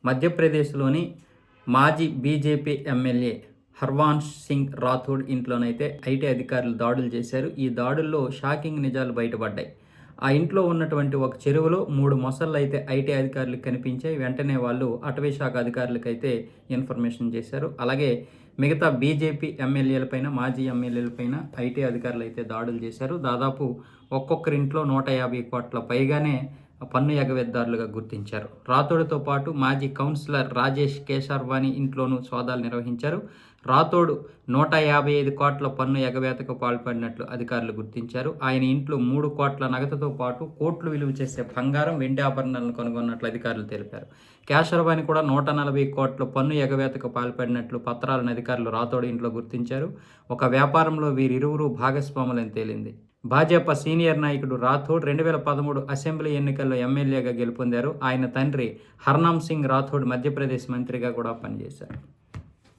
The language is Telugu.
మధ్యప్రదేశ్లోని మాజీ బీజేపీ ఎమ్మెల్యే హర్వాన్స్ సింగ్ రాథోడ్ ఇంట్లోనైతే ఐటీ అధికారులు దాడులు చేశారు. ఈ దాడుల్లో షాకింగ్ నిజాలు బయటపడ్డాయి. ఆ ఇంట్లో ఉన్నటువంటి ఒక చెరువులో 3 మొసళ్ళు అయితే ఐటీ అధికారులకు కనిపించాయి. వెంటనే వాళ్ళు అటవీ శాఖ అధికారులకైతే ఇన్ఫర్మేషన్ చేశారు. అలాగే మిగతా బీజేపీ ఎమ్మెల్యేలపైన, మాజీ ఎమ్మెల్యేలపైన ఐటీ అధికారులు అయితే దాడులు చేశారు. దాదాపు ఒక్కొక్కరింట్లో 150 కోట్ల పైగానే పన్ను ఎగవేతదారులుగా గుర్తించారు. రాథోడ్తో పాటు మాజీ కౌన్సిలర్ రాజేష్ కేశర్వాణి ఇంట్లోనూ సోదాలు నిర్వహించారు. రాథోడ్ 155 కోట్ల పన్ను ఎగవేతకు పాల్పడినట్లు అధికారులు గుర్తించారు. ఆయన ఇంట్లో 3 కోట్ల నగదుతో పాటు కోట్లు విలువ చేసే బంగారం, వెండి ఆభరణాలను కనుగొన్నట్లు అధికారులు తెలిపారు. కేశర్వాణి కూడా 140 కోట్ల పన్ను ఎగవేతకు పాల్పడినట్లు పత్రాలను అధికారులు రాథోడ్ ఇంట్లో గుర్తించారు. ఒక వ్యాపారంలో వీరిరువురు భాగస్వాములని తేలింది. భాజపా సీనియర్ నాయకుడు రాథోడ్ 2013 అసెంబ్లీ ఎన్నికల్లో ఎమ్మెల్యేగా గెలుపొందారు. ఆయన తండ్రి హర్నామ్ సింగ్ రాథోడ్ మధ్యప్రదేశ్ మంత్రిగా కూడా పనిచేశారు.